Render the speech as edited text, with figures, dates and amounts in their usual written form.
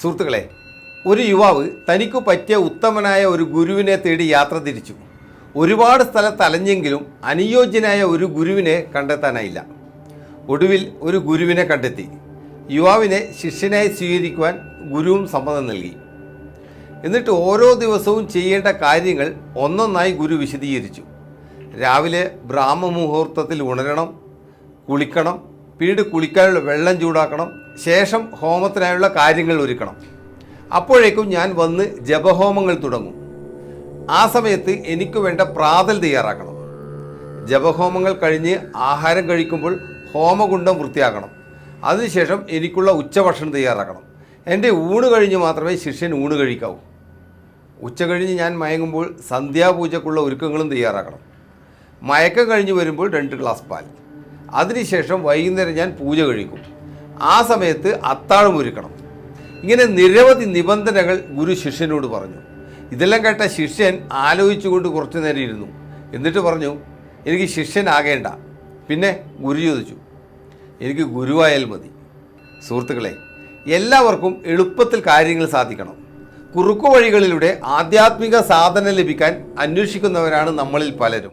സുഹൃത്തുക്കളെ, ഒരു യുവാവ് തനിക്ക് പറ്റിയ ഉത്തമനായ ഒരു ഗുരുവിനെ തേടി യാത്ര തിരിച്ചു. ഒരുപാട് സ്ഥലത്ത് അലഞ്ഞെങ്കിലും അനുയോജ്യനായ ഒരു ഗുരുവിനെ കണ്ടെത്താനായില്ല. ഒടുവിൽ ഒരു ഗുരുവിനെ കണ്ടെത്തി. യുവാവിനെ ശിഷ്യനായി സ്വീകരിക്കുവാൻ ഗുരുവും സമ്മതം നൽകി. എന്നിട്ട് ഓരോ ദിവസവും ചെയ്യേണ്ട കാര്യങ്ങൾ ഒന്നൊന്നായി ഗുരു വിശദീകരിച്ചു. രാവിലെ ബ്രാഹ്മമുഹൂർത്തത്തിൽ ഉണരണം, കുളിക്കണം, പിന്നീട് കുളിക്കാനുള്ള വെള്ളം ചൂടാക്കണം, ശേഷം ഹോമത്തിനായുള്ള കാര്യങ്ങൾ ഒരുക്കണം. അപ്പോഴേക്കും ഞാൻ വന്ന് ജപഹോമങ്ങൾ തുടങ്ങും. ആ സമയത്ത് എനിക്ക് വേണ്ട പ്രാതൽ തയ്യാറാക്കണം. ജപഹോമങ്ങൾ കഴിഞ്ഞ് ആഹാരം കഴിക്കുമ്പോൾ ഹോമകുണ്ഡം വൃത്തിയാക്കണം. അതിനുശേഷം എനിക്കുള്ള ഉച്ചഭക്ഷണം തയ്യാറാക്കണം. എൻ്റെ ഊണ് കഴിഞ്ഞ് മാത്രമേ ശിഷ്യൻ ഊണ് കഴിക്കാവൂ. ഉച്ച കഴിഞ്ഞ് ഞാൻ മയങ്ങുമ്പോൾ സന്ധ്യാപൂജക്കുള്ള ഒരുക്കങ്ങളും തയ്യാറാക്കണം. മയക്കം കഴിഞ്ഞ് വരുമ്പോൾ 2 ഗ്ലാസ് പാൽ. അതിനുശേഷം വൈകുന്നേരം ഞാൻ പൂജ കഴിക്കും. ആ സമയത്ത് അത്താഴം ഒരുക്കണം. ഇങ്ങനെ നിരവധി നിബന്ധനകൾ ഗുരു ശിഷ്യനോട് പറഞ്ഞു. ഇതെല്ലാം കേട്ട ശിഷ്യൻ ആലോചിച്ചുകൊണ്ട് കുറച്ചു നേരം ഇരുന്നു. എന്നിട്ട് പറഞ്ഞു, എനിക്ക് ശിഷ്യനാകേണ്ട. പിന്നെ ഗുരു ചോദിച്ചു, എനിക്ക് ഗുരുവായാൽ മതി. സുഹൃത്തുക്കളെ, എല്ലാവർക്കും എളുപ്പത്തിൽ കാര്യങ്ങൾ സാധിക്കണം. കുറുക്കു വഴികളിലൂടെ ആധ്യാത്മിക സാധന ലഭിക്കാൻ അന്വേഷിക്കുന്നവരാണ് നമ്മളിൽ പലരും.